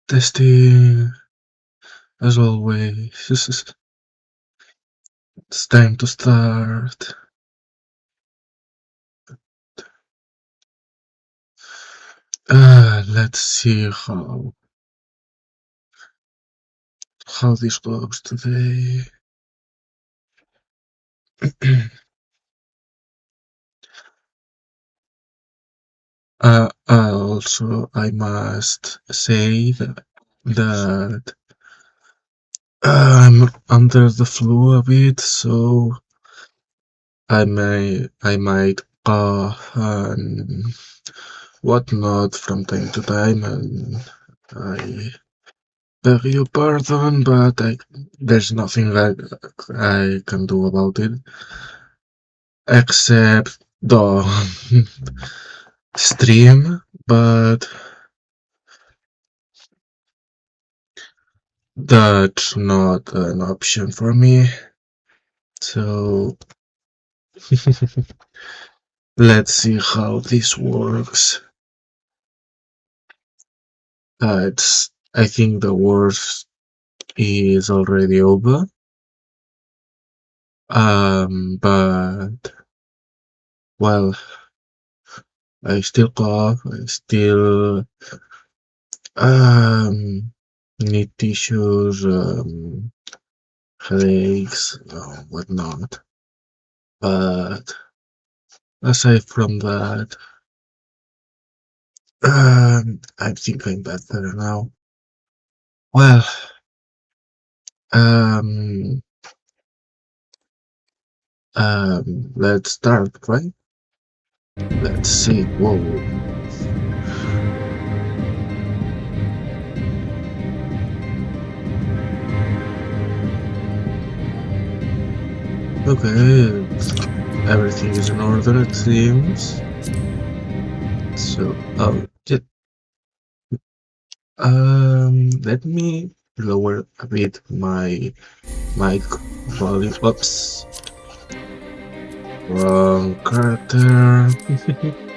Testing, as always. It's time to start. Let's see how this goes today. Also, I must say that I'm under the flu a bit, so I might cough and whatnot from time to time, and I beg your pardon, but there's nothing I can do about it except the stream, but that's not an option for me. So let's see how this works. I think the worst is already over. But well, I still cough. I still um need tissues, headaches, whatnot. But aside from that, I think I'm better now. Well, um, let's start, right? Let's see. Whoa. Okay, everything is in order, it seems. So, yeah. Let me lower a bit my mic volume. Oops, wrong character.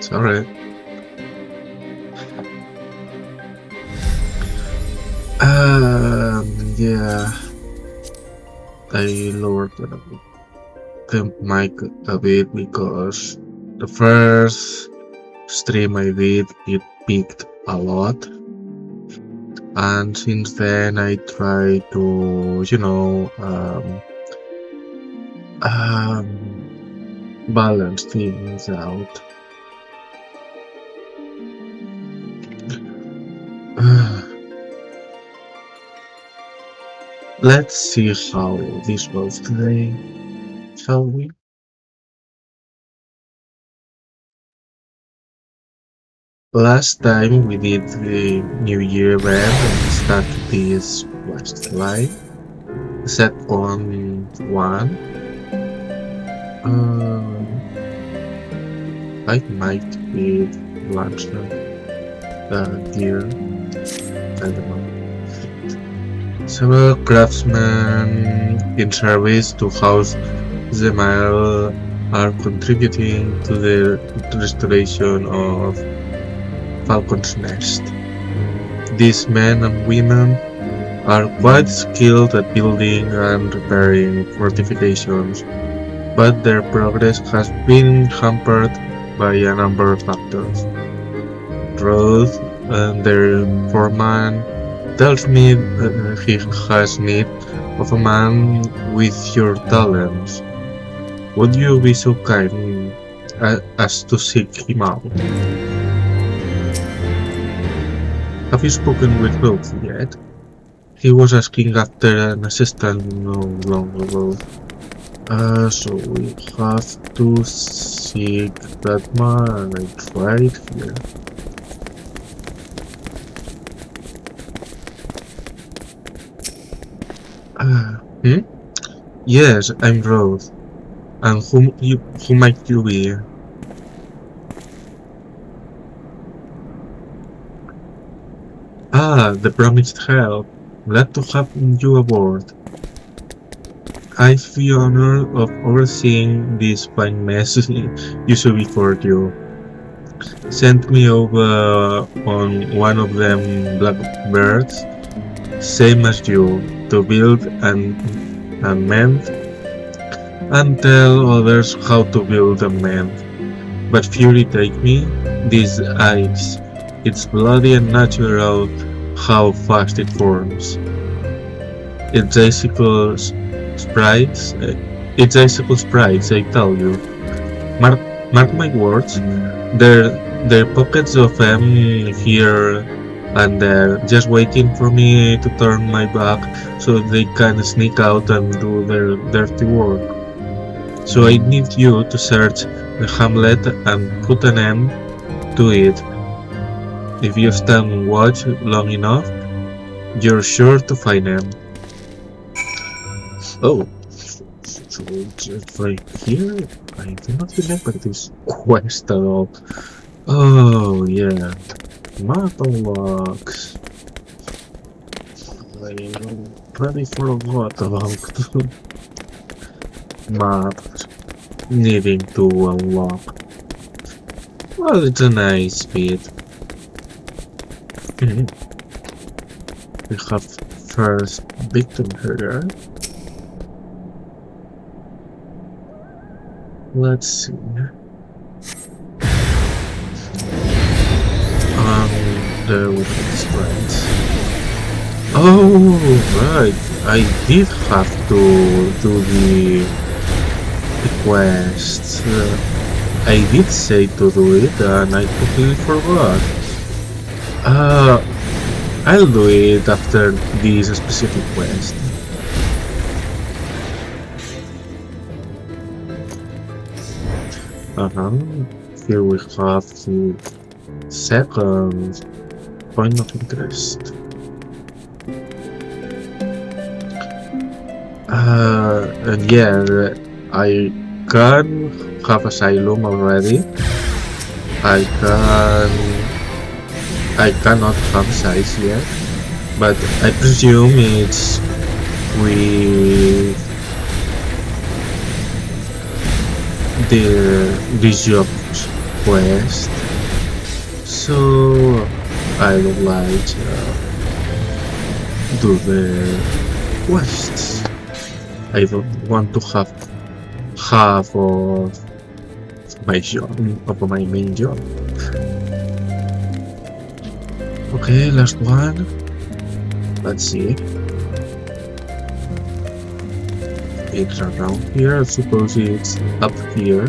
Sorry. Yeah, I lowered the mic a bit because the first stream I did, it peaked a lot. And since then I try to, balance things out. Let's see how this goes today, shall we? Last time we did the New Year event and started this quest line set on 1. I might be launcher gear. I don't know. Several craftsmen in service to house the mail are contributing to the restoration of Falcon's Nest. These men and women are quite skilled at building and repairing fortifications, but their progress has been hampered by a number of factors. Rose, their foreman, tells me he has need of a man with your talents. Would you be so kind as to seek him out? Have you spoken with Rose yet? He was asking after an assistant not long ago. So we have to seek that man. It's right here. Yes, I'm Rose. And who might you be? Ah, the promised help. Glad to have you aboard. I've the honor of overseeing this fine mess usually for you. Sent me over on one of them blackbirds, same as you, to build and mend, and tell others how to build and mend. But fury take me, this ice. It's bloody and natural how fast it forms. It's icicle sprites. It's icicle sprites, I tell you. Mark, mark my words. There are pockets of them here and there, just waiting for me to turn my back so they can sneak out and do their dirty work. So I need you to search the hamlet and put an end to it. If you stand watch long enough, you're sure to find them. Oh, so it's right here? I do not remember this quest at all. Oh, yeah. Map unlocks. I already forgot about maps needing to unlock. Well, it's a nice bit. We have first victim here. Let's see. There we have sprites. Oh, right. I did have to do the quest. I did say to do it and I completely forgot. I'll do it after this specific quest. Here we have the second point of interest. And yeah, I can have asylum already. I cannot have size yet, but I presume it's with this job quest. So I would like to do the quests. I don't want to have half of my job, of my main job. Okay, last one. Let's see. It's around here. I suppose it's up here.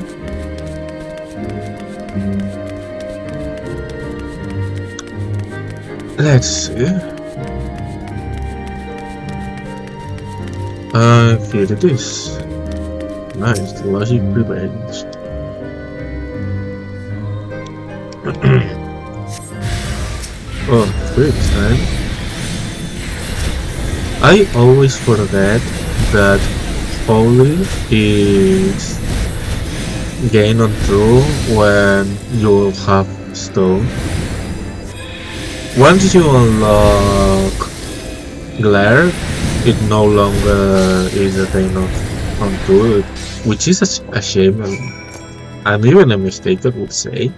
Let's see. Here it is. Nice, the logic prevails. Oh, quick time. I always forget that holy is gain on true when you have stone. Once you unlock glare, it no longer is a gain on true, which is a shame and even a mistake, I would say.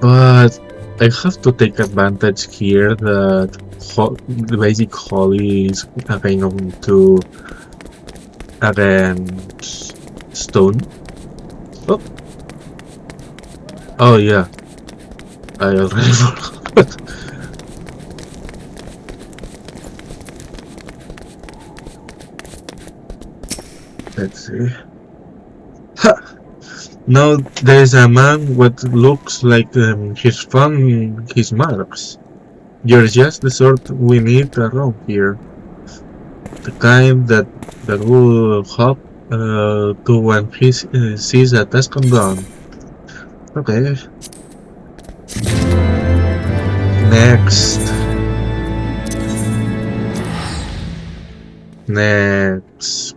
But I have to take advantage here that the basic holy is a gain on two against stone. Oh yeah, I already forgot. Let's see. Ha! Now there's a man what looks like he's found his marks. You're just the sort we need around here. The kind that will hop to when he sees a task undone. Okay. Next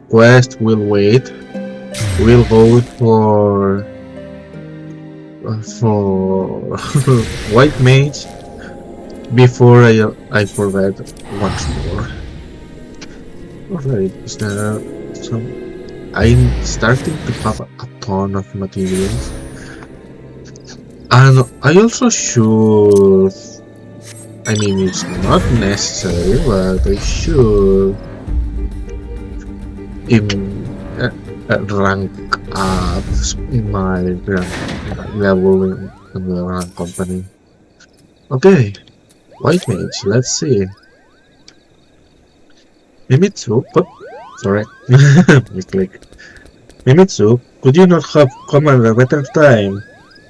quest will wait. We'll go for white mage before I forget once more. Alright, is there some? I'm starting to have a ton of materials. And I also should. I mean, it's not necessary, but I should rank up my rank level in the rank company. Okay, white mage. Let's see. Mimitsu. Oh, sorry, mistake. Mimitsu, could you not have come at a better time?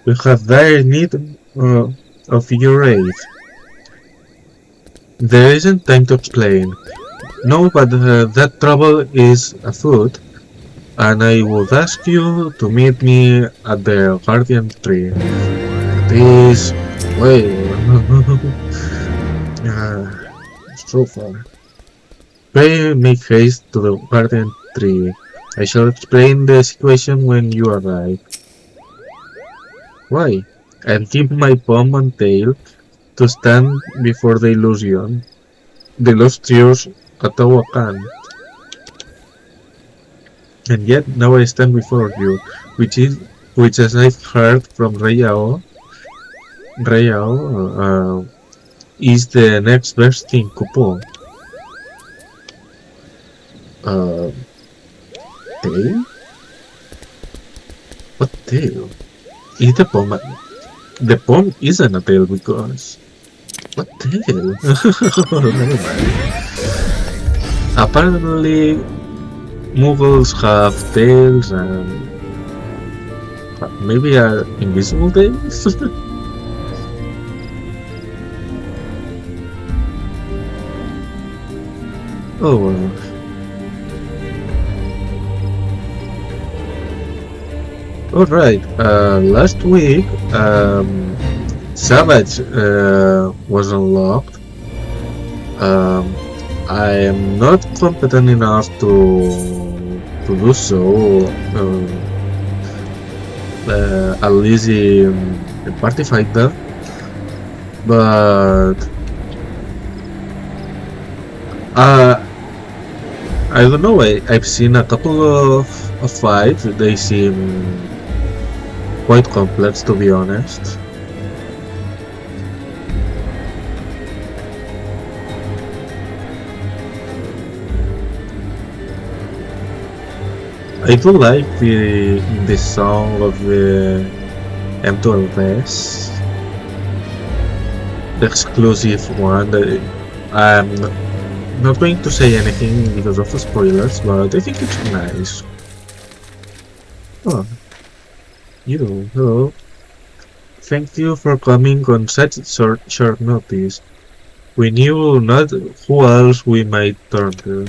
We have dire need of your aid. There isn't time to explain. No, but that trouble is afoot, and I would ask you to meet me at the Guardian Tree. This way. So far. Pray make haste to the Guardian Tree. I shall explain the situation when you arrive. Why? And keep my palm and tail to stand before the illusion. The illustrious Atawakan. And yet now I stand before you, which as I've heard from Rayao, is the next best thing, Kupo. Tail? What tail? Is the poem? The poem isn't a tail because. What tail? Never mind. Apparently, Muggles have tails and maybe invisible tails? Oh well. Alright, last week, Savage was unlocked. I am not competent enough to do so. At least in Party Fighter, but I don't know. I've seen a couple of fights. They seem quite complex, to be honest. I do like the song of the M12S, the exclusive one. That I'm not going to say anything because of the spoilers, but I think it's nice. Oh, hello. Thank you for coming on such short notice. We knew not who else we might turn to.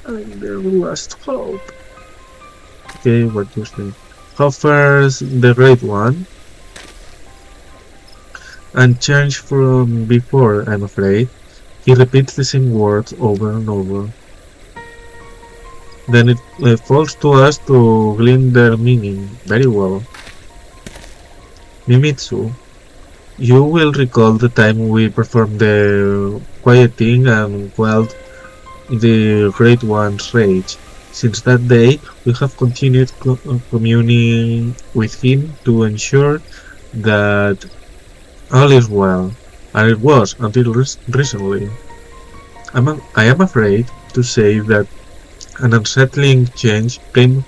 I'm their last hope. Okay, what you say? How fares the Great One? Unchanged from before, I'm afraid. He repeats the same words over and over. Then it falls to us to glean their meaning. Very well. Mimitsu, you will recall the time we performed the quieting and quelled the Great One's rage. Since that day, we have continued communing with him to ensure that all is well, and it was until recently. I am afraid to say that an unsettling change came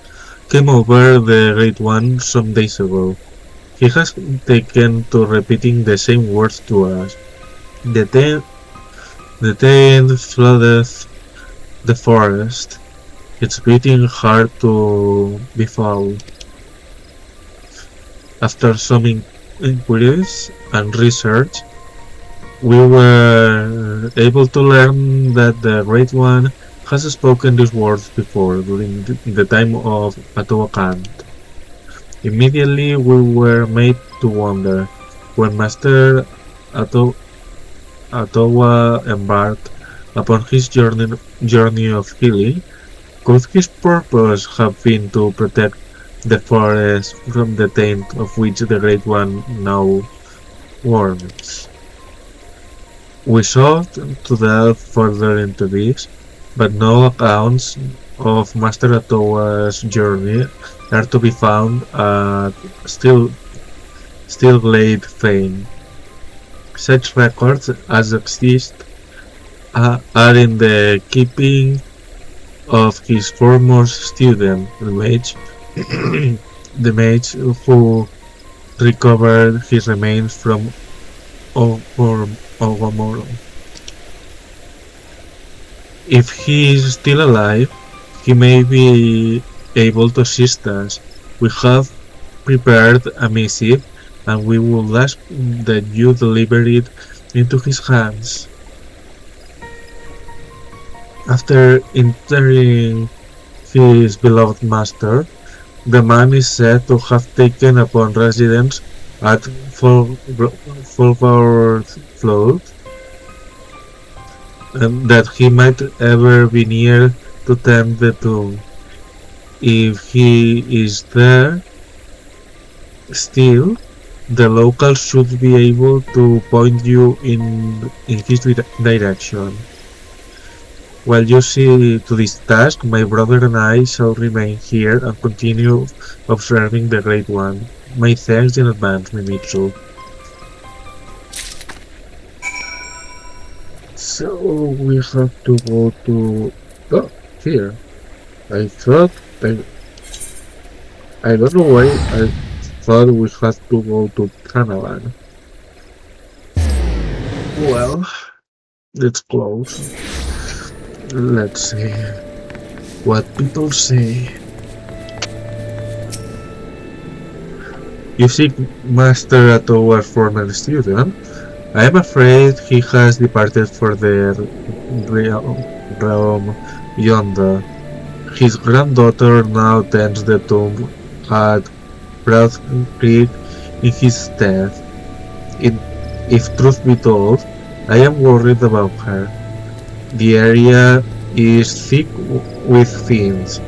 over the Great One some days ago. He has taken to repeating the same words to us. The taint floodeth the forest. It's beating hard to be found. After some inquiries and research, we were able to learn that the Great One has spoken these words before during the time of Atawakan. Immediately we were made to wonder when Master Atawa embarked upon his journey of healing. Could his purpose have been to protect the forest from the taint of which the Great One now warns? We sought to delve further into this, but no accounts of Master Ottawa's journey are to be found at still Glade Fane. Such records as exist are in the keeping of his foremost student, the mage, the mage who recovered his remains from Ogomoro. If he is still alive, he may be able to assist us. We have prepared a missive, and we will ask that you deliver it into his hands. After entering his beloved master, the man is said to have taken upon residence at Fulgor Flood, and that he might ever be near to tend the tomb. If he is there still, the locals should be able to point you in his direction. While you see to this task, my brother and I shall remain here and continue observing the Great One. My thanks in advance, Mimitsu. So we have to go to... Oh, here. I thought... I don't know why I thought we had to go to Canavan. Well, it's close. Let's see what people say. You seek Master Ottawa's former student? I am afraid he has departed for the realm yonder. His granddaughter now tends the tomb at Broad Creek in his stead. If truth be told, I am worried about her. The area is thick with fiends,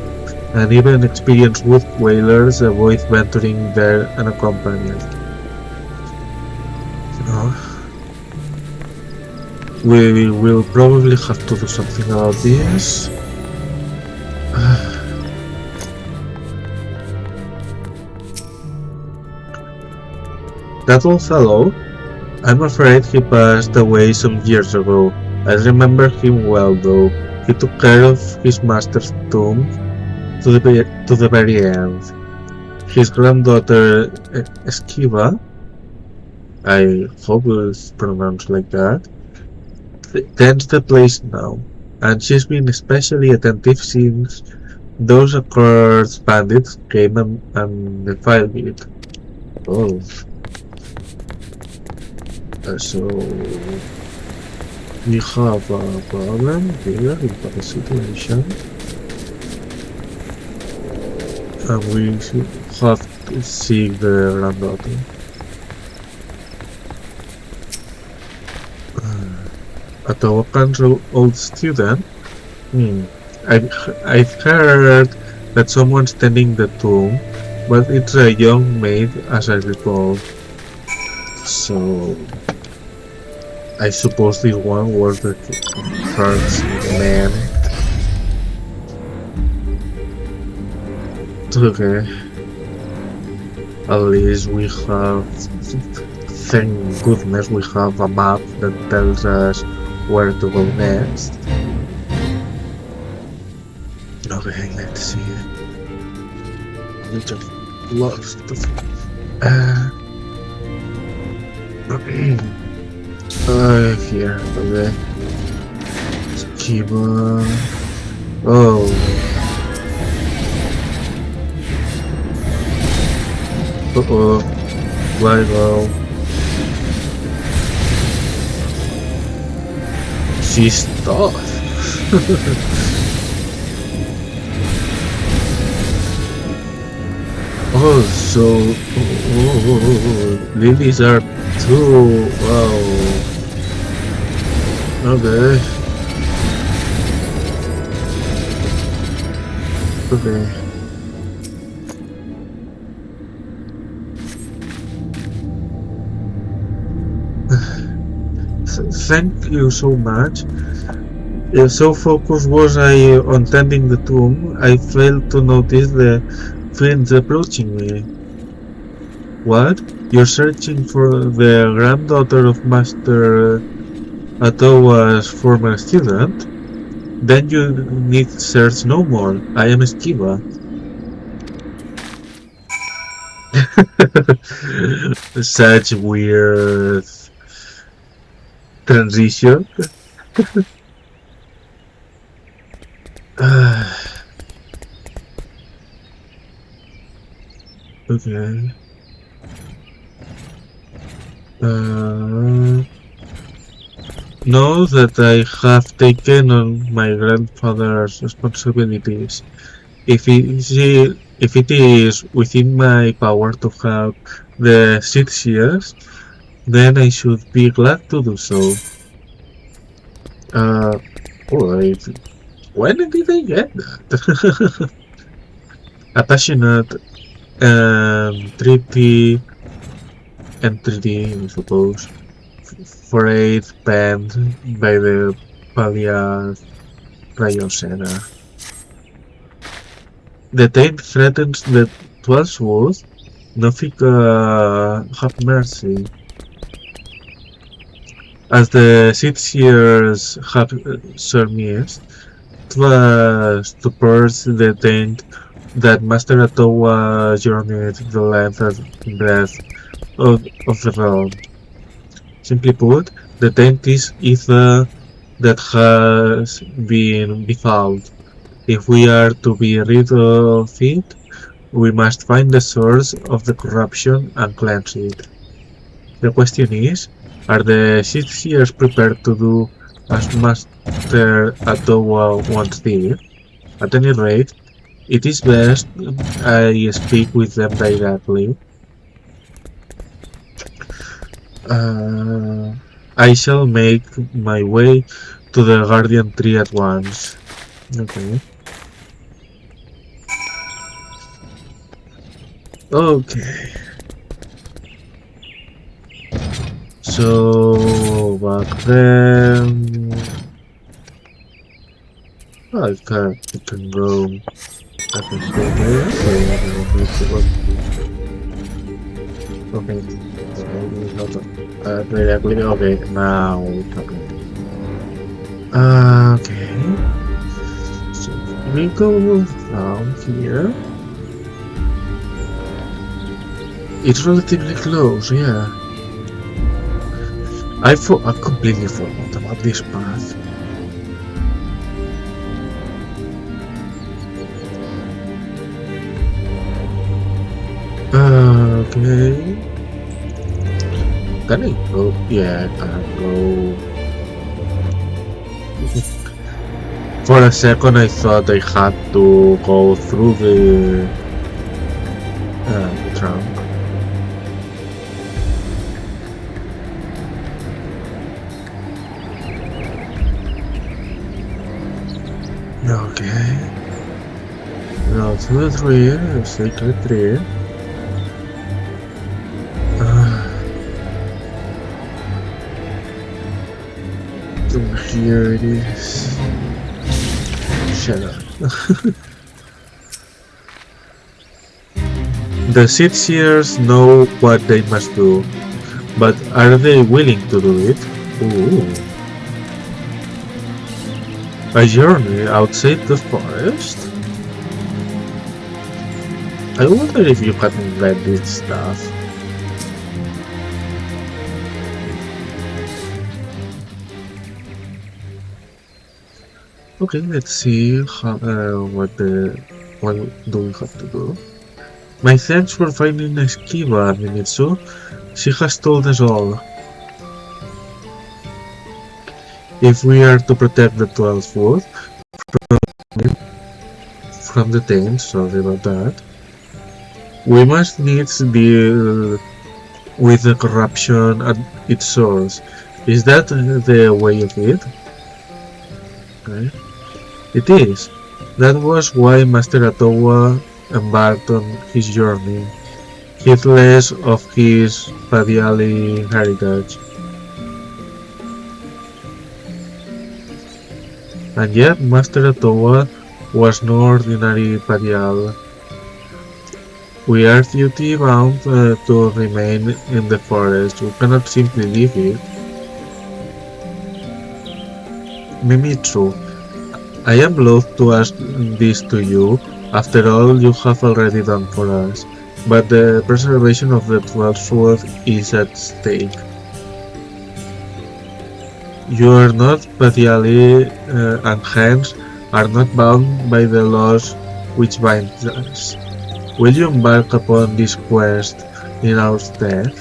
and even experienced wood whalers avoid venturing there unaccompanied. We will probably have to do something about this. That old fellow? I'm afraid he passed away some years ago. I remember him well, though. He took care of his master's tomb to the very end. His granddaughter, Esquiva, I hope it's pronounced like that, tends the place now, and she's been especially attentive since those accursed bandits came and defiled it. Oh. So... we have a problem here in the situation, and we have to see the granddaughter. A Tawakan's old student? I've heard that someone's tending the tomb, but it's a young maid as I recall. So... I suppose this one was the first man. Okay. At least we have... thank goodness we have a map that tells us where to go next. Okay, let's see. We just lost. Here, okay. Skiba. Oh. Uh-oh. Ligo. She's tough. Oh, so... lilies are too... wow. Okay. Okay. Thank you so much. So focused was I on tending the tomb, I failed to notice the fiends approaching me. What? You're searching for the granddaughter of Master Atawa's former student? Then you need search no more. I am Esquiva. Such weird transition. Okay. Uh, know that I have taken on my grandfather's responsibilities. If it is within my power to help the Sithians, then I should be glad to do so. Uh, alright. When did I get that? A passionate and treaty entity, I suppose, for aid penned by the Palia Rayosena. The taint threatens the Twelfth Woods. Nothing have mercy. As the Sithians have surmised, it was to purge the taint that Master Atawa journeyed the length and breadth of the realm. Simply put, the taint is ether that has been befouled. If we are to be rid of it, we must find the source of the corruption and cleanse it. The question is, are the Sithians prepared to do as Master Atawa once did? At any rate, it is best I speak with them directly. Uh, I shall make my way to the Guardian Tree at once. Okay. Okay. So back then, I can go. I can stay there. Okay. Directly. Okay. Now we're talking. Okay. So we go down here. It's relatively close. Yeah. I completely forgot about this path. Okay. Can I go? Yeah, I can go. For a second, I thought I had to go through the trunk. Okay. Now to the tree, a sacred tree. So here it is. Shut up. The Sithians know what they must do, but are they willing to do it? Ooh. A journey outside the forest? I wonder if you can read this stuff. Okay, let's see how, what do we have to do. My thanks for finding Esquiva, Minitsu. She has told us all. If we are to protect the 12th Wood from the taint, sorry about that, we must needs deal with the corruption at its source. Is that the way of it? Okay. It is. That was why Master Atawa embarked on his journey, heedless of his Padiali heritage. And yet Master Ottawa was no ordinary Padial. We are duty-bound to remain in the forest. We cannot simply leave it. Mimitsu, I am loath to ask this to you, after all you have already done for us, but the preservation of the 12th sword is at stake. You are not Patiali and hence are not bound by the laws which bind us. Will you embark upon this quest in our stead?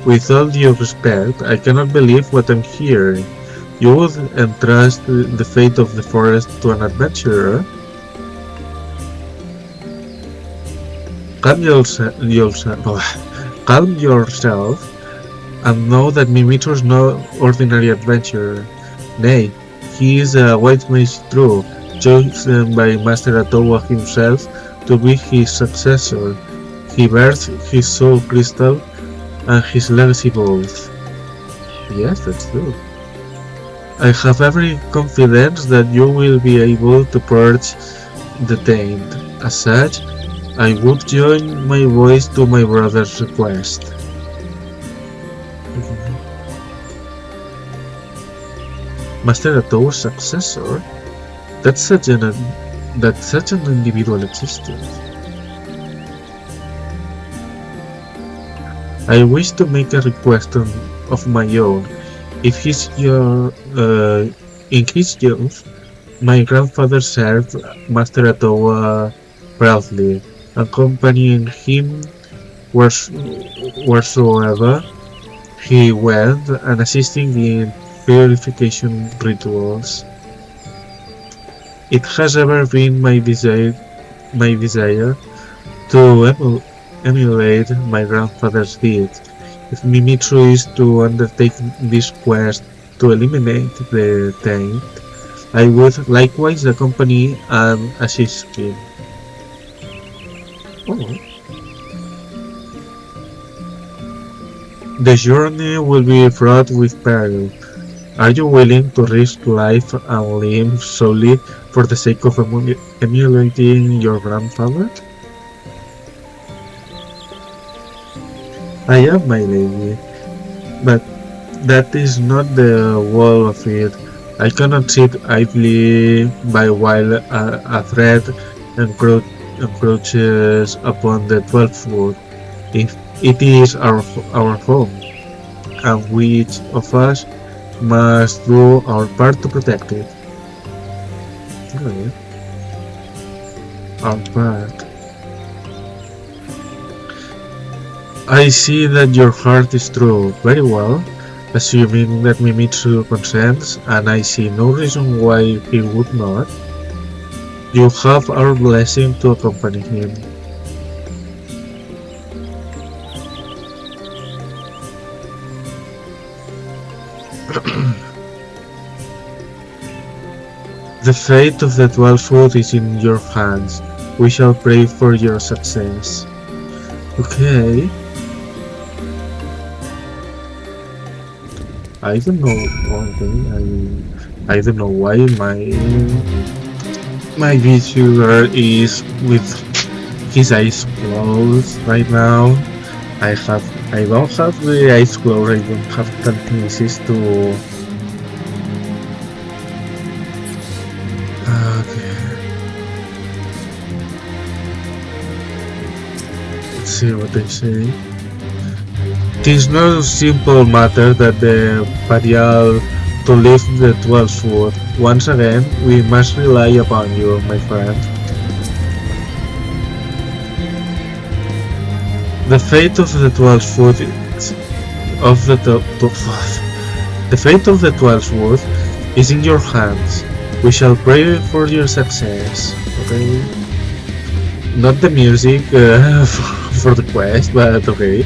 With all due respect, I cannot believe what I'm hearing. You would entrust the fate of the forest to an adventurer? Calm calm yourself, and know that Mimitsu is no ordinary adventurer. Nay, he is a white mage true, chosen by Master Ottawa himself to be his successor. He bears his soul crystal and his legacy both. Yes, that's true. I have every confidence that you will be able to purge the taint. As such, I would join my voice to my brother's request. Master Ottawa's successor? That's such an individual existence. I wish to make a request of my own. In his youth, my grandfather served Master Ottawa proudly, accompanying him wheresoever he went and assisting in purification rituals. It has ever been my desire to emulate my grandfather's deed. If Mimitsu is to undertake this quest to eliminate the taint, I would likewise accompany and assist him. Oh. The journey will be fraught with peril. Are you willing to risk life and limb solely for the sake of emulating your grandfather? I am, my lady, but that is not the whole of it. I cannot sit idly by while a threat encroaches upon the 12th wood. If it is our home, and we each of us must do our part to protect it. Okay. Our part. I see that your heart is true. Very well. Assuming that Mimitsu consents, and I see no reason why he would not, you have our blessing to accompany him. The fate of the 12th wood is in your hands. We shall pray for your success. Okay. I don't know. Okay, I don't know why my VTuber is with his eyes closed right now. I don't have the eyes closed. I don't have telekinesis to. Okay. Let's see what they say. It is no simple matter that the Parial to lift the 12th wood. Once again, we must rely upon you, my friend. The fate of the 12th wood the fate of the 12th wood is in your hands. We shall pray for your success. Okay. Not the music for the quest, but okay.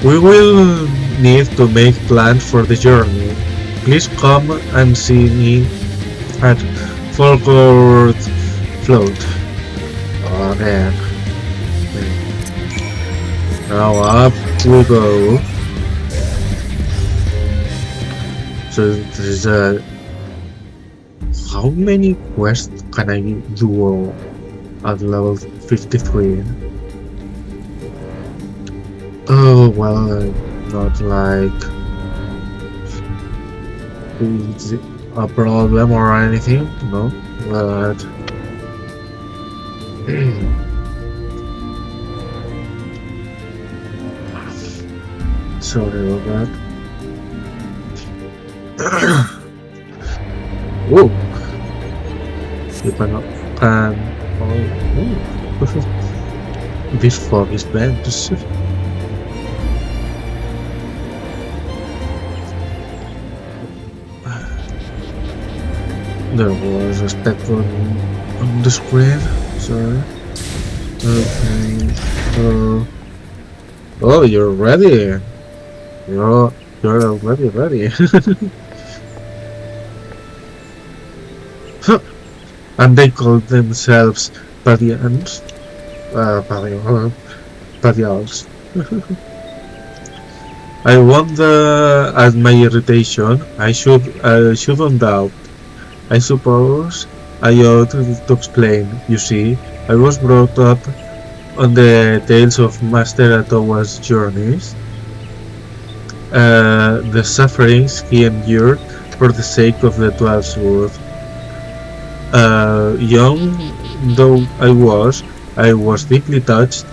We will need to make plans for the journey. Please come and see me at Folklore Float. Oh man. Now up we go. So there's a. How many quests can I do at level 53? Oh well, not like it's a problem or anything, no. But sorry about that. Whoa! You can. Oh, this fog is bad. There was a speck on the screen. Sorry. Okay. Oh, you're ready. You're already ready. And they call themselves Padians. Padials. I wonder at my irritation. I shouldn't doubt. I suppose I ought to explain. You see, I was brought up on the tales of Master Atowa's journeys, the sufferings he endured for the sake of the 12 Sword. Young though I was deeply touched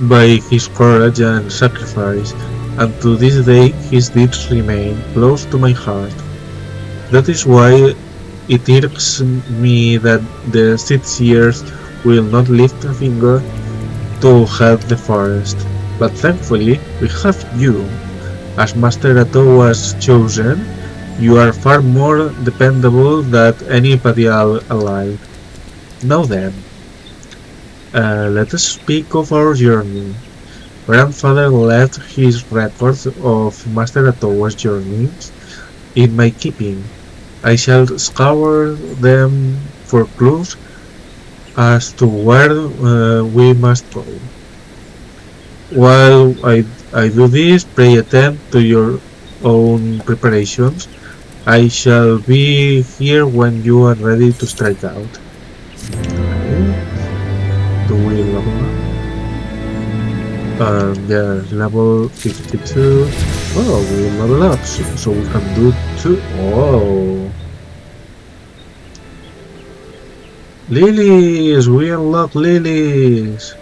by his courage and sacrifice, and to this day his deeds remain close to my heart. That is why it irks me that the 6 years will not lift a finger to help the forest. But thankfully, we have you. As Master Ato was chosen, you are far more dependable than any Padial alive. Now then, let us speak of our journey. Grandfather left his records of Master Atowa's journeys in my keeping. I shall scour them for clues as to where we must go. While I do this, pray attend to your own preparations. I shall be here when you are ready to strike out. Okay. Do we level up? Yeah, level 52. Oh, we level up, so we can do 2. Oh. Lilies! We unlock lilies!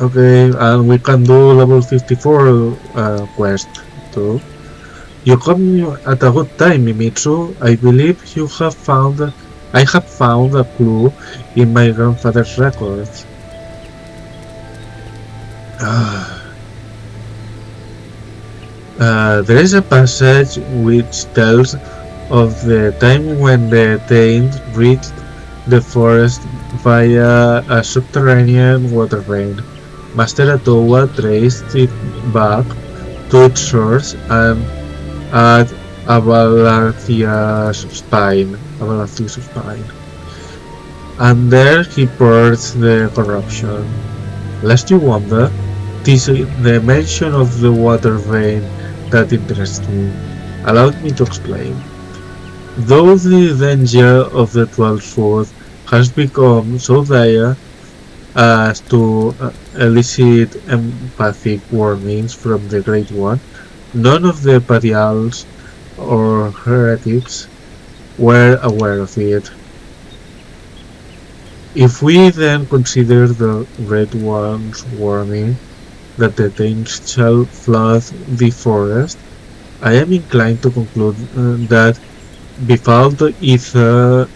Okay, and we can do level 54 quest too. You come at a good time, Mimitsu. I believe I have found a clue in my grandfather's records. There is a passage which tells of the time when the Taint reached the forest via a subterranean water vein. Master Atowa traced it back to its source and at Avalathia's spine. And there he purged the corruption. Lest you wonder, 'tis the mention of the water vein that interests me. Allow me to explain. Though the danger of the 12th Foot has become so dire as to elicit empathic warnings from the Great One, none of the Padials or heretics were aware of it. If we then consider the Great One's warning that the Taints shall flood the forest, I am inclined to conclude that befouled ether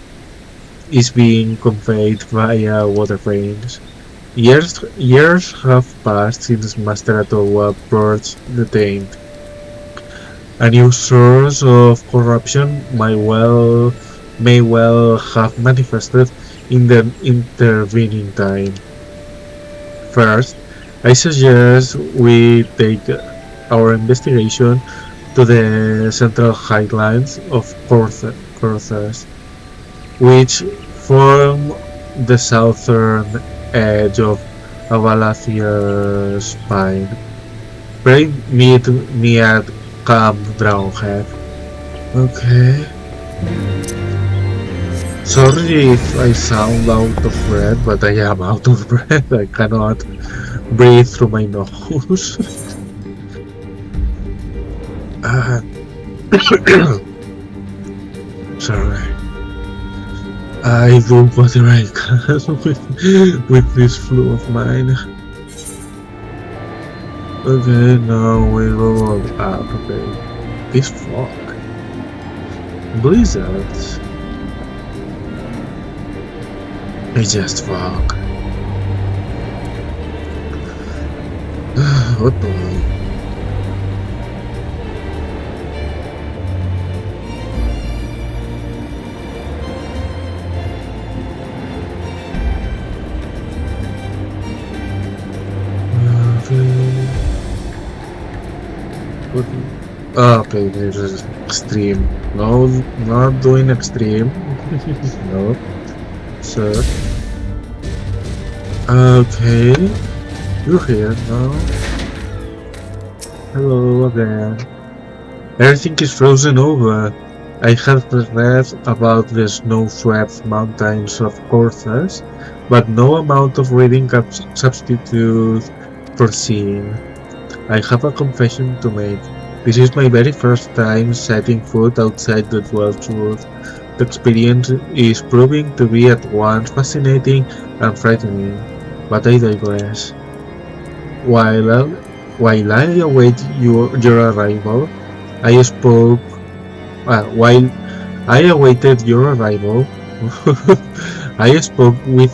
is being conveyed via water veins. Years have passed since Master Atowa purged the Taint. A new source of corruption may well have manifested in the intervening time. First, I suggest we take our investigation to the central highlands of Corthas, which form the southern edge of Avalathia's spine. Pray meet me at Calm drown head. Okay. Sorry if I sound out of breath, but I am out of breath. I cannot breathe through my nose. Sorry. I do whatever I can with this flu of mine. Okay, now we go up. Okay. This fog. Blizzards. It's just fog. What the? Okay, this is extreme. No, not doing extreme. No, sir. Okay, you're here now. Hello again. Everything is frozen over. I have read about the snow-swept mountains of Corthus, but no amount of reading can substitute for seeing. I have a confession to make. This is my very first time setting foot outside the Dwellswood. The experience is proving to be at once fascinating and frightening, but I digress. While I await your arrival, while I awaited your arrival, I spoke with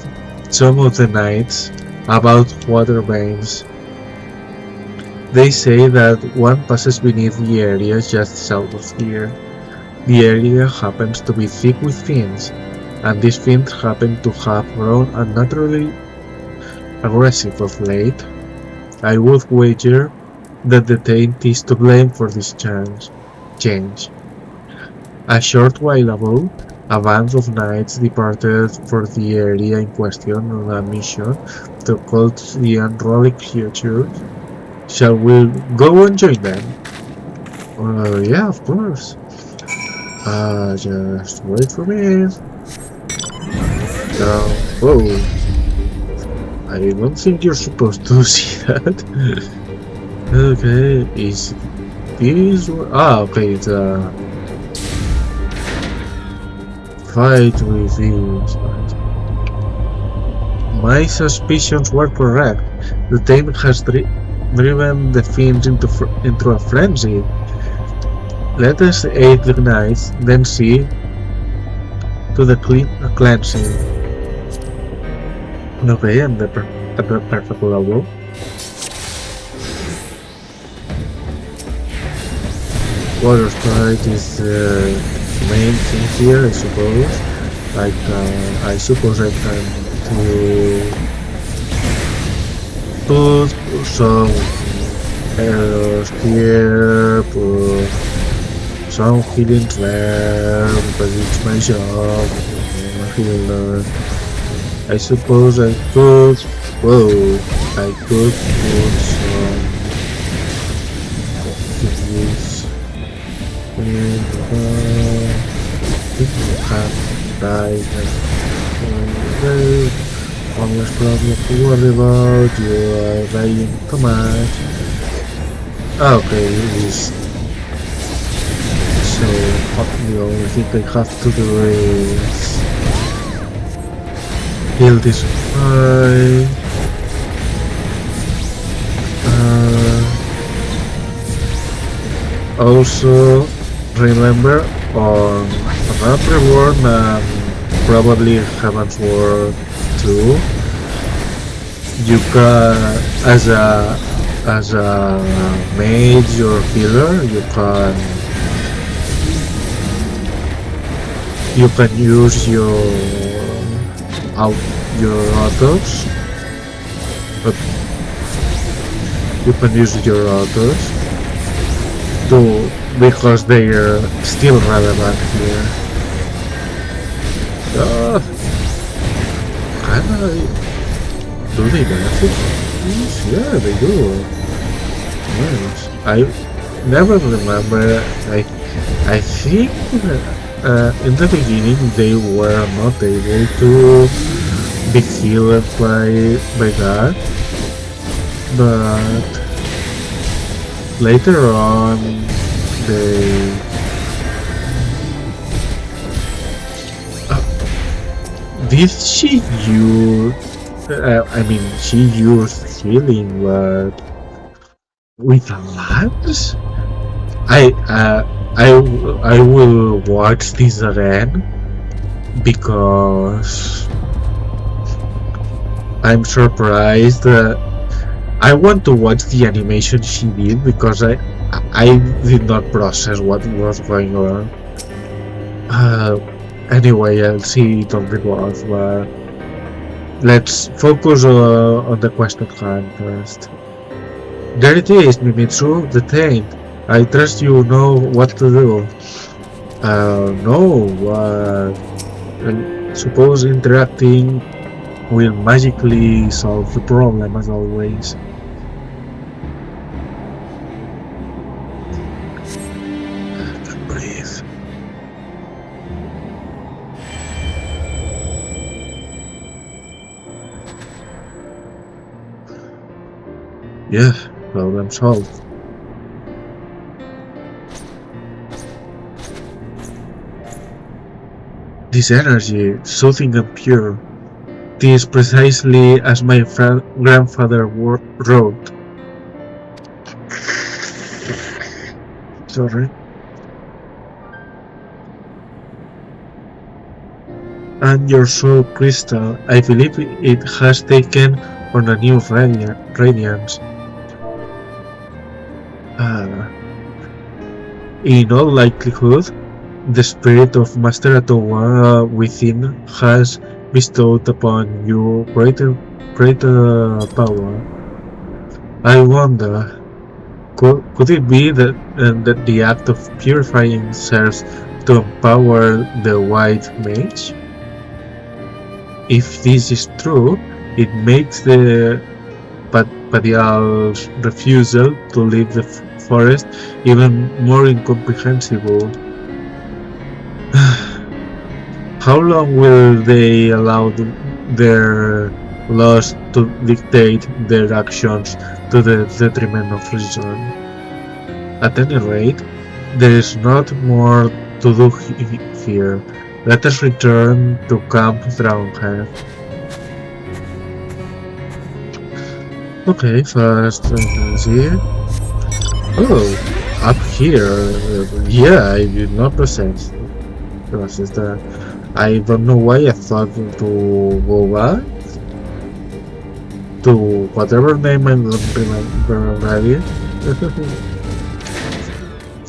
some of the knights about water veins. They say that one passes beneath the area just south of here. The area happens to be thick with fins, and these fins happen to have grown unnaturally aggressive of late. I would wager that the taint is to blame for this change. A short while ago, a band of knights departed for the area in question on a mission to cult the unrolling creatures. Shall we go and join them? Yeah, of course. Just wait for me. Whoa. I don't think you're supposed to see that. Okay, is this one? Okay, it's a fight with these. My suspicions were correct. The taint has driven the fiends into a frenzy. Let us aid the knights, then see to the cleansing. Okay, and at the perfect level. Water sprite is the main thing here, I suppose. I suppose I can put some arrows here, put some healing there, because it's my job, I'm a healer. I suppose I could, I could put some of this in have died and always problem to worry about, you are dying too much. Okay, this. So the only thing I have to do is heal this guy. Also remember on Map Reborn and probably Heaven's War 2, you can, as a mage or healer, you can use your autos, but you can use your autos because they are still relevant here. Do they benefit? Yeah, they do. Nice. never remember. I think in the beginning they were not able to be killed by that, but later on they did she use I mean she used healing, but with a lance? I will watch this again because I'm surprised. I want to watch the animation she did because I did not process what was going on. Anyway, I'll see it on the board, but let's focus on the question at hand first. There it is, Mimitsu, the taint. I trust you know what to do. No, I suppose interacting will magically solve the problem as always. I can breathe. Yeah, problem solved. This energy, soothing and pure, it is precisely as my grandfather wrote. Sorry. And your soul crystal, I believe it has taken on a new radiance. In all likelihood, the spirit of Master Atowa within has bestowed upon you greater power. I wonder, could it be that the act of purifying serves to empower the White Mage? If this is true, it makes the Padial's refusal to leave the forest even more incomprehensible. How long will they allow their laws to dictate their actions to the detriment of reason? At any rate, there is not more to do here. Let us return to Camp Drownhead. Okay, first see. Oh, up here. Yeah, I did not process that. I don't know why I thought to go back to whatever name I don't remember already.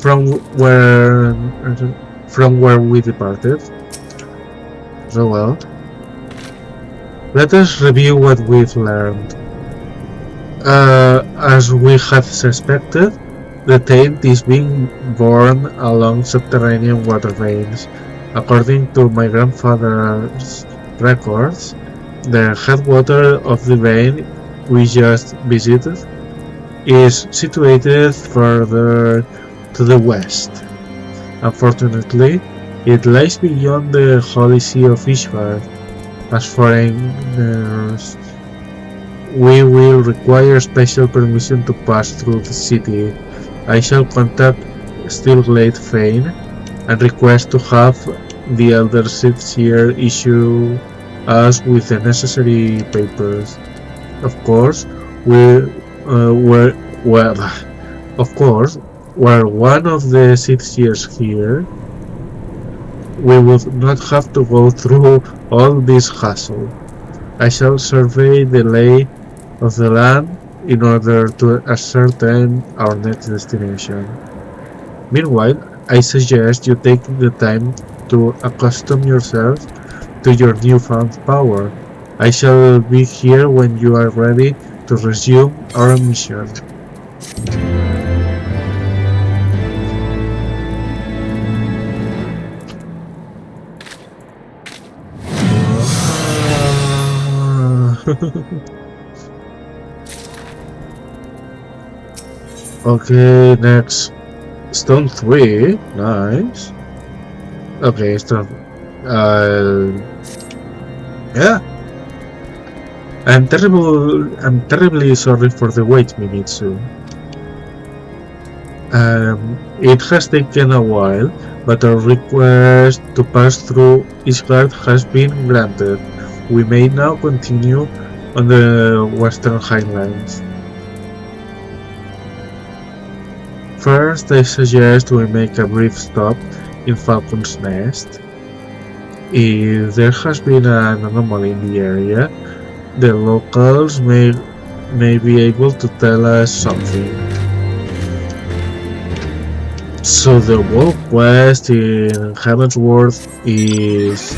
from where we departed. So well, let us review what we've learned. As we had suspected, the taint is being born along subterranean water veins. According to my grandfather's records, the headwater of the vein we just visited is situated further to the west. Unfortunately, it lies beyond the holy see of Ishvar. As foreigners, we will require special permission to pass through the city. I shall contact Stillglade Fane and request to have the Elder Seer issue us with the necessary papers. Of course, were one of the Seers here, we would not have to go through all this hassle. I shall survey the lay of the land in order to ascertain our next destination. Meanwhile, I suggest you take the time to accustom yourself to your newfound power. I shall be here when you are ready to resume our mission. Okay, next. Stone 3, nice. Okay, stone. Yeah. I'm terribly sorry for the wait, Mimitsu. It has taken a while, but our request to pass through Ishgard has been granted. We may now continue on the Western Highlands. First, I suggest we make a brief stop in Falcon's Nest. If there has been an anomaly in the area, the locals may be able to tell us something. So the whole quest in Heavensworth is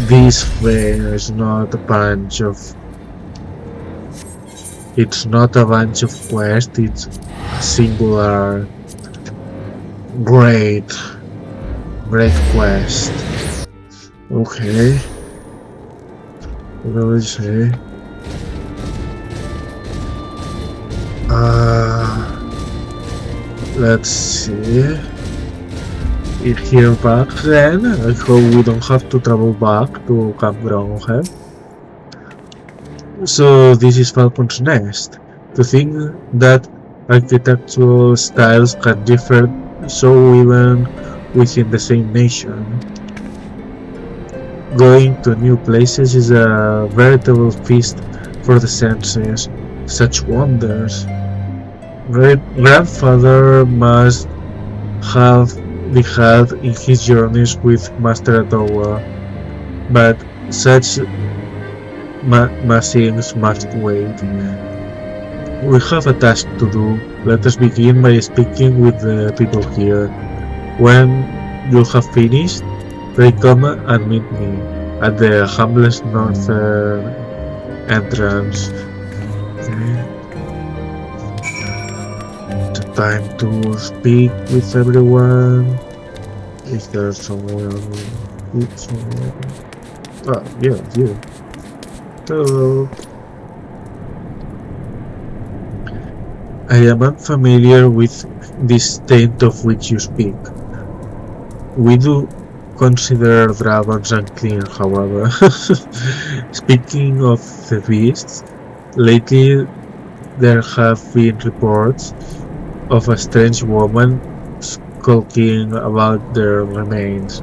this fair is not a bunch of quests, it's a singular great quest. Okay. What do I say? Let's see. Here back then. I hope we don't have to travel back to Camp Groundhead. So this is Falcon's Nest. To think that architectural styles can differ so even within the same nation. Going to new places is a veritable feast for the senses. Such wonders. Grandfather must have had in his journeys with Master Adowa, but such machines must wait. We have a task to do. Let us begin by speaking with the people here. When you have finished, they come and meet me at the humblest northern entrance. Okay. The time to speak with everyone. Is there someone? Ah, yeah, you. Hello. I am unfamiliar with this taint of which you speak. We do consider dragons unclean, however. Speaking of the beasts, lately there have been reports of a strange woman skulking about their remains.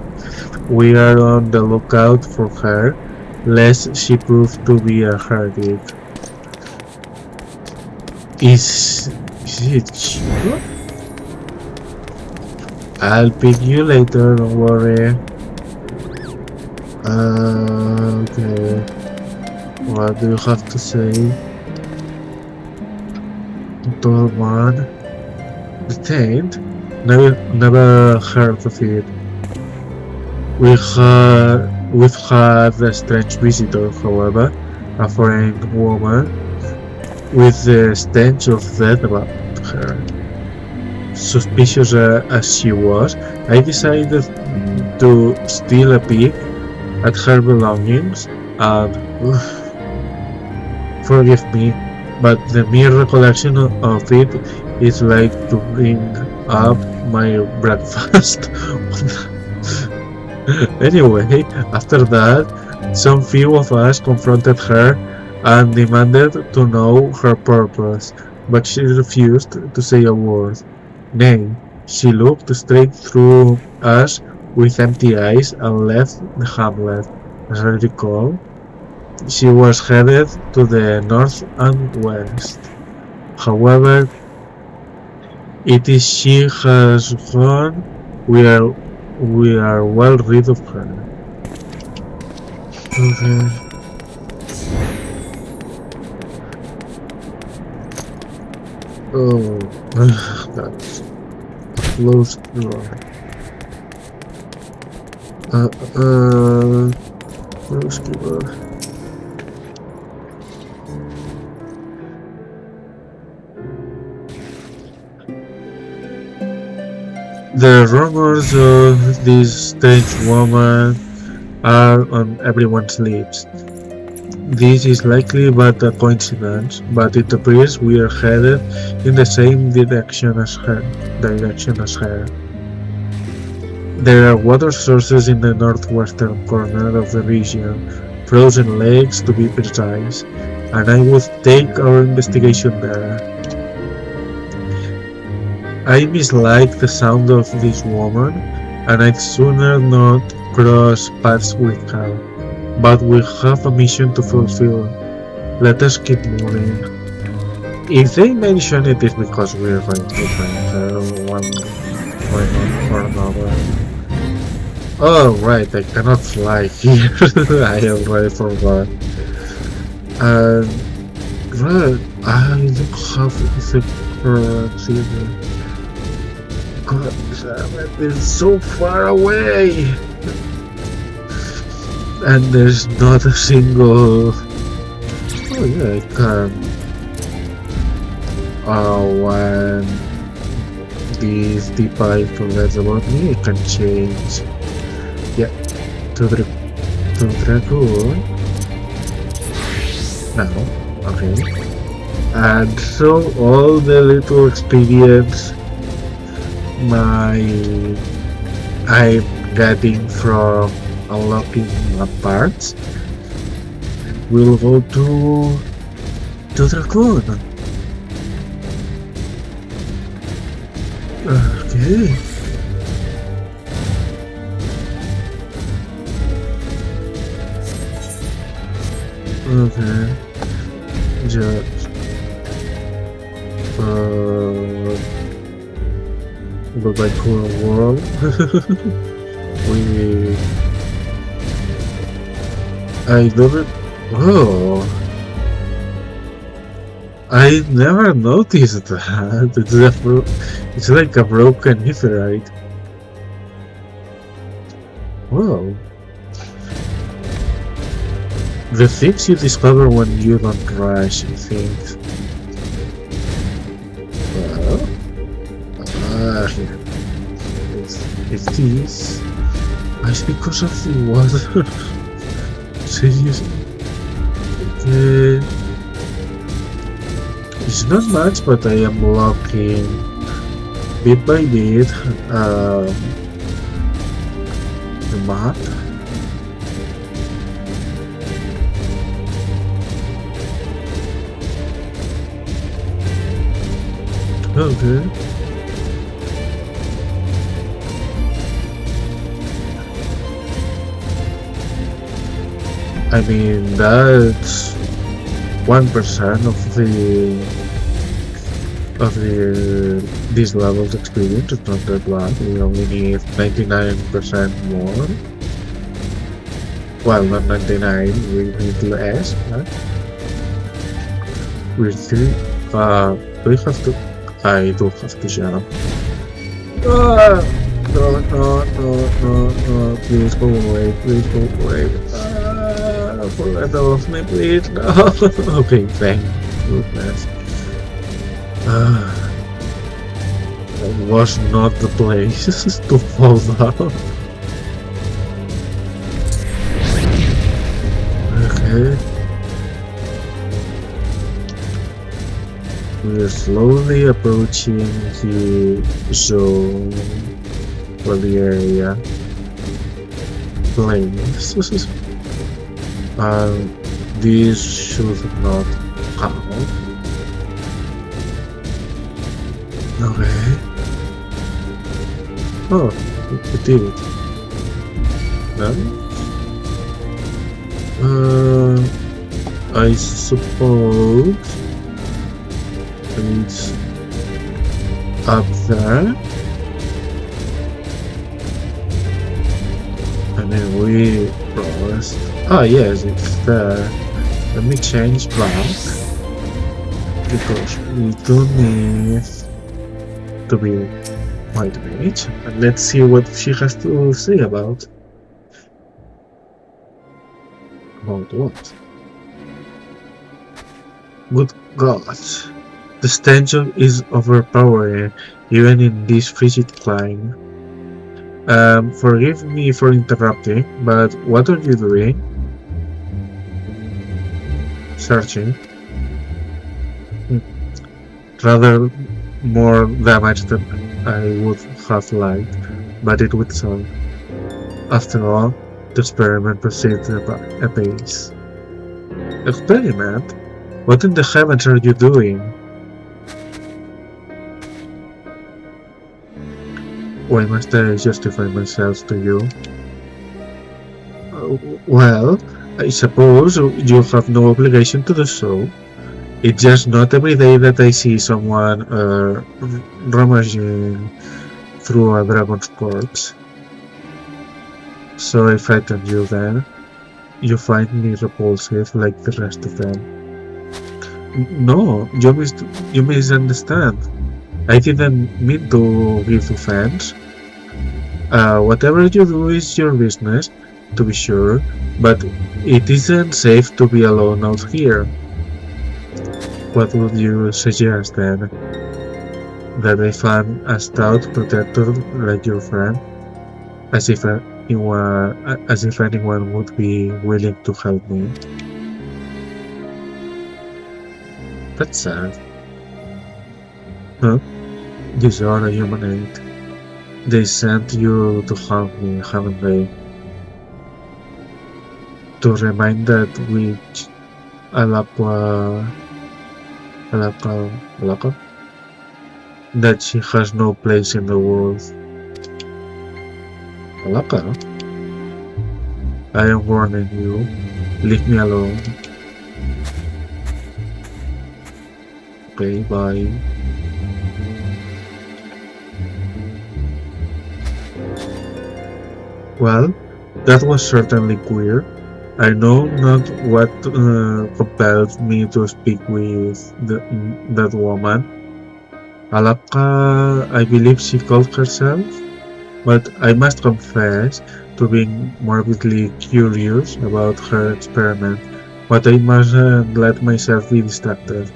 We are on the lookout for her, lest she prove to be a heretic. Is it sure? I'll pick you later, don't worry. Okay. What do you have to say? Tall man. Detained? Never heard of it. We've had a strange visitor, however, a foreign woman with the stench of death about her. Suspicious as she was, I decided to steal a peek at her belongings and forgive me, but the mere recollection of it is like to bring up my breakfast. Anyway, after that, some few of us confronted her and demanded to know her purpose, but she refused to say a word. Nay, she looked straight through us with empty eyes and left the hamlet. As I recall, she was headed to the north and west. However, it is she has gone, we are well rid of her. Okay. Oh, that's closed door. Closed door. The rumors of this strange woman are on everyone's lips. This is likely but a coincidence, but it appears we are headed in the same direction as her. There are water sources in the northwestern corner of the region, frozen lakes to be precise, and I would take our investigation there. I mislike the sound of this woman, and I'd sooner not cross paths with her, but we have a mission to fulfill. Let us keep moving. If they mention it is because we're going to find her one point or another. Oh right, I cannot fly here. I already forgot. And right, I don't have the currency. God damn it, it's so far away! And there's not a single... Oh yeah, I can... when this device forgets about me, I can change... Yeah, to Dragoon. Now, okay. And so all the little experience I'm getting from unlocking parts will go to Dragoon. Okay. Okay. Just go back to our world. I love it. Oh, I never noticed that. It's like a broken netherite. Whoa. The things you discover when you don't rush things. Well, if this is because of the water. Seriously? Okay. It's not much, but I am locking bit by bit the map. Okay. I mean, that's 1% of this level's experience. It's not that bad. We only need 99% more. Well, not 99. We need less. Right? We still. We have to. I do have to jump. Ah! No! Please go away. Please go away. Let off me, please. No. Okay, thank goodness. That was not the place to fall down. Okay. We're slowly approaching the zone or the area. Planes. This should not count. Okay. Oh, it did. I suppose it's up there. And then we crossed. Oh yes, it's there. Let me change back because we don't need to be. Wait a minute, and let's see what she has to say about what? Good God, the stench is overpowering, even in this frigid climate. Forgive me for interrupting, but what are you doing? Searching. Rather more damage than I would have liked, but it would solve. After all, the experiment proceeds apace. Experiment? What in the heavens are you doing? Why must I justify myself to you? Well, I suppose you have no obligation to do so. It's just not every day that I see someone rummaging through a dragon's corpse. So I frightened you then. You find me repulsive like the rest of them. No, you misunderstand. I didn't mean to give offense. Whatever you do is your business, to be sure, but it isn't safe to be alone out here. What would you suggest then? That I find a stout protector like your friend? As if anyone would be willing to help me. That's sad. Huh? These are a human aid. They sent you to harm me, haven't they? To remind that which Alaka, that she has no place in the world. Alaka? I am warning you. Leave me alone. Okay, bye. Well, that was certainly queer. I know not what compelled me to speak with that woman. Alaka, I believe she called herself, but I must confess to being morbidly curious about her experiment, but I mustn't let myself be distracted.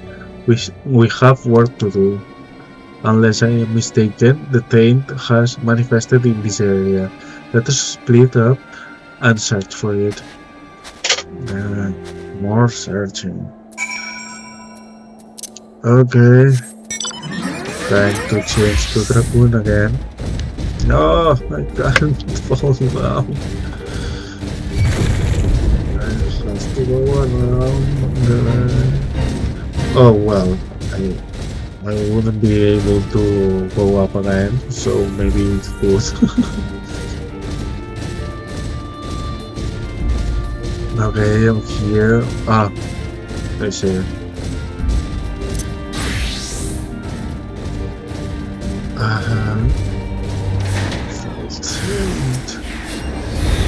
We have work to do. Unless I am mistaken, the taint has manifested in this area. Let us split up and search for it. More searching. Okay. Time to change to Dragoon again. No, I can't fall down. I have to go around. Oh well, I wouldn't be able to go up again, so maybe it's good. Okay, I'm here. Ah, I see.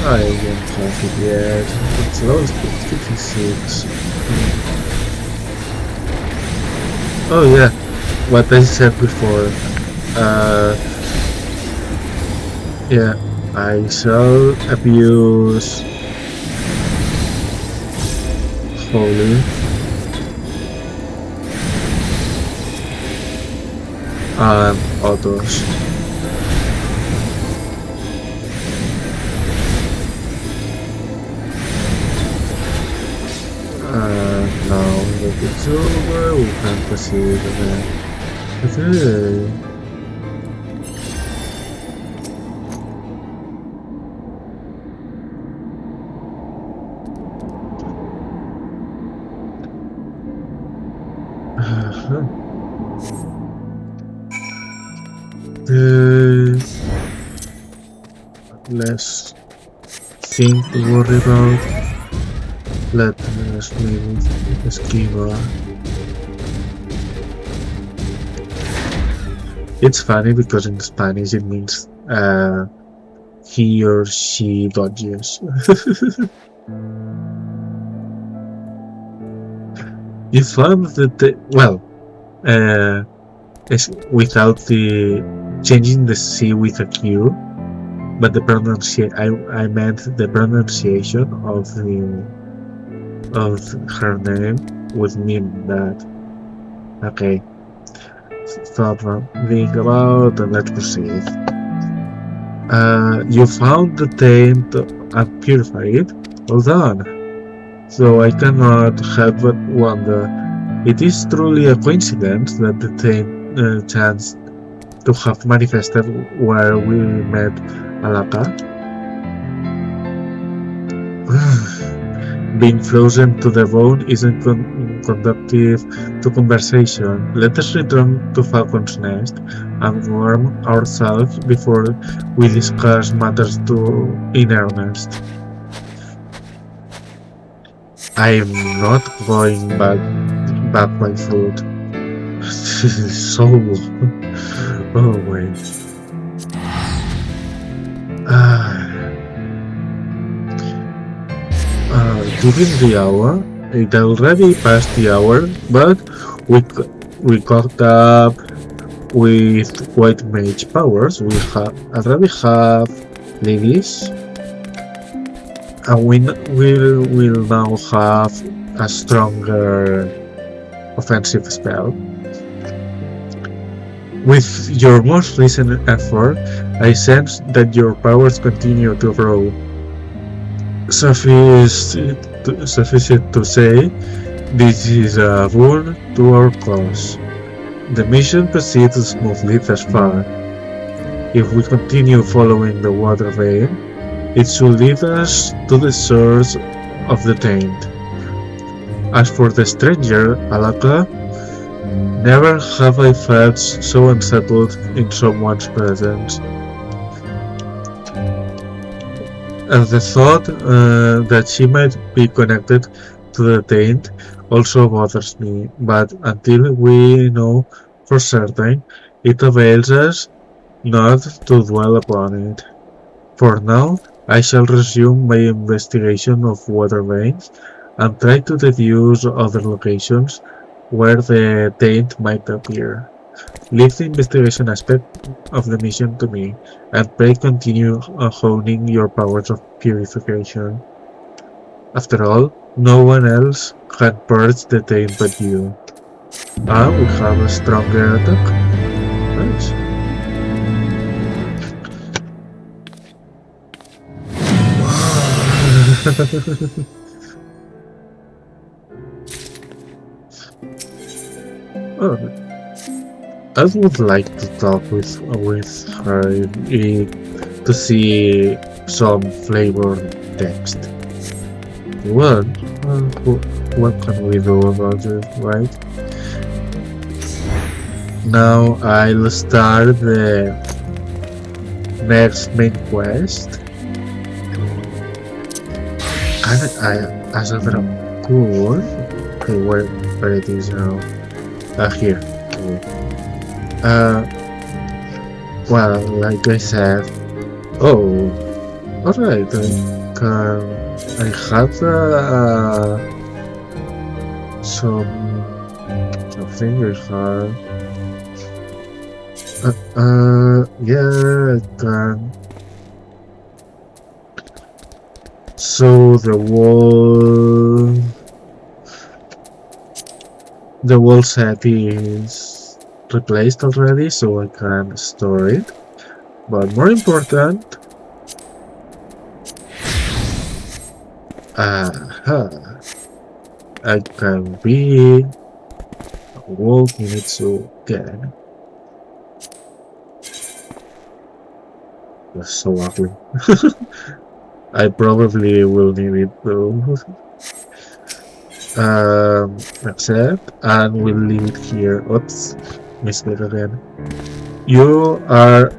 I don't have it yet. It's lowest 56. Oh yeah, what I said before. Yeah, I shall abuse Holy and Autos. Now that it's over, we can proceed again. Okay. Less thing to worry about. Let us leave Esquiva. It's funny because in Spanish it means he or she dodges. You found that it's without the changing the C with a Q, but the pronunciation I meant the pronunciation of her name would mean that. Okay. Stop being about and let's proceed. You found the taint and purified it? Well done. so I cannot help but wonder. It is truly a coincidence that the chance to have manifested where we met Alaka. Being frozen to the bone isn't conductive to conversation. Let us return to Falcon's Nest and warm ourselves before we discuss matters in earnest. I'm not going back by foot. This is so long. Oh wait. Given the hour, it already passed the hour, but we caught up with white mage powers. We already have ladies, and will now have a stronger offensive spell. With your most recent effort, I sense that your powers continue to grow. Sufficient to say, this is a boon to our cause. The mission proceeds smoothly thus far. If we continue following the water vein, it should lead us to the source of the taint. As for the stranger, Alaka, never have I felt so unsettled in someone's presence. And the thought that she might be connected to the taint also bothers me, but until we know for certain, it avails us not to dwell upon it. For now, I shall resume my investigation of water veins and try to deduce other locations where the taint might appear. Leave the investigation aspect of the mission to me, and pray continue honing your powers of purification. After all, no one else can purge the taint but you. We have a stronger attack. Nice. Oh, I would like to talk with her to see some flavored text. Well, what can we do about it, right? Now I'll start the next main quest. And as a cool. Okay, where it is now? Here. Okay. Well, like I said, alright, I had something I had. Yeah, I can. So the wall set is replaced already, so I can store it. But more important, I can read wall units again. That's so ugly. I probably will need it though. Accept, and we'll leave it here. Oops, missed it again. You're a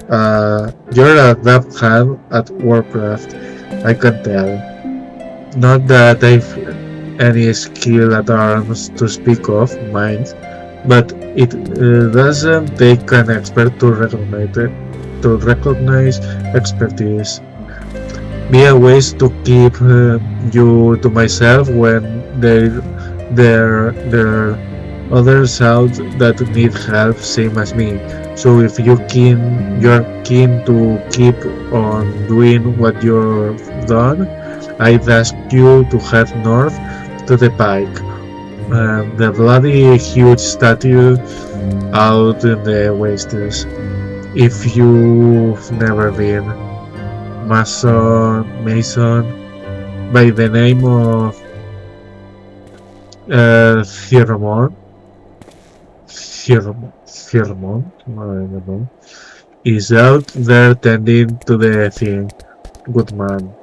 adept hand at Warcraft, I can tell. Not that I've any skill at arms to speak of, mind, but it doesn't take an expert to recognize expertise. Be a ways to keep you to myself when there are others out that need help, same as me. So if you're keen to keep on doing what you've done, I'd ask you to head north to the pike. The bloody huge statue out in the wastes. If you've never been. Mason by the name of Pheromone, Pheromone, I don't know, is out there tending to the thing. Good man.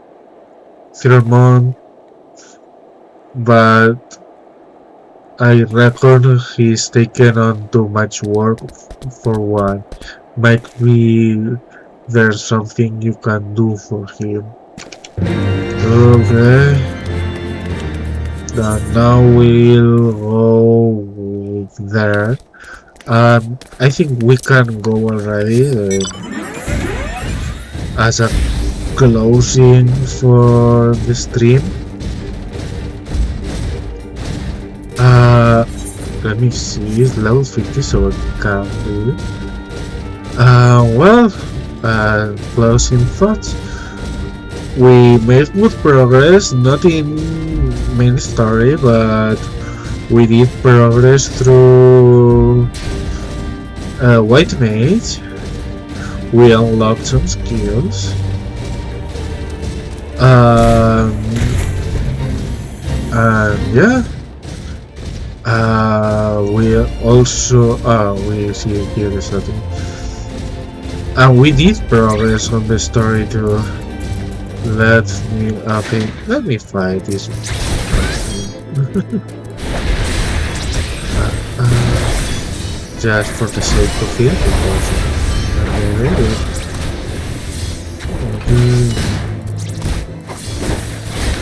Pheromone, but I reckon he's taken on too much work for one. Might be there's something you can do for him. Okay. Now we'll go there. I think we can go already as a closing for the stream. Let me see, it's level 50, so I can do it. Well, closing thoughts. We made good progress, not in main story, but we did progress through White Mage. We unlocked some skills. And yeah. We also we see here the setting. And we did progress on the story too. Let me fight this. Just for the sake of it, because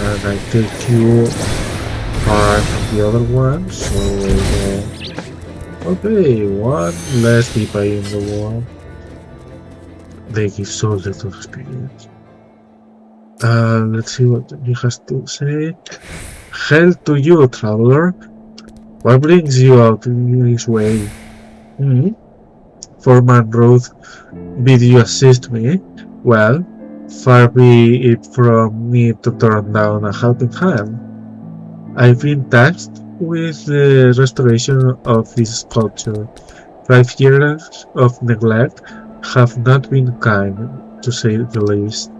and I take you part of the other one, so okay, one less deeper in the wall. They give so little experience. Let's see what he has to say. Hail to you, traveler. What brings you out in this way? Foreman Ruth, bid you assist me? Well, far be it from me to turn down a helping hand. I've been tasked with the restoration of this sculpture. 5 years of neglect have not been kind, to say the least.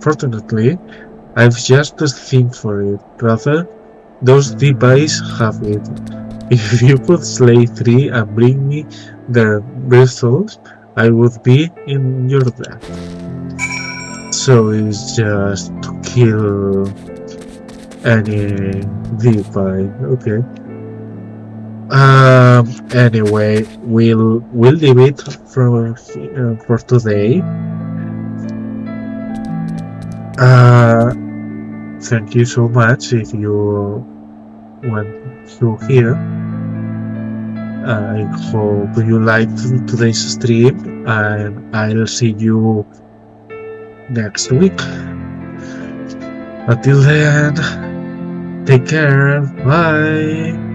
Fortunately, I've just the thing for it. Rather, those deep eyes have it. If you could slay 3 and bring me their bristles, I would be in your debt. So it's just to kill any deep eye. Okay. Anyway, we'll leave it for today. Thank you so much if you went through here. I hope you liked today's stream, and I'll see you next week. Until then, take care. Bye.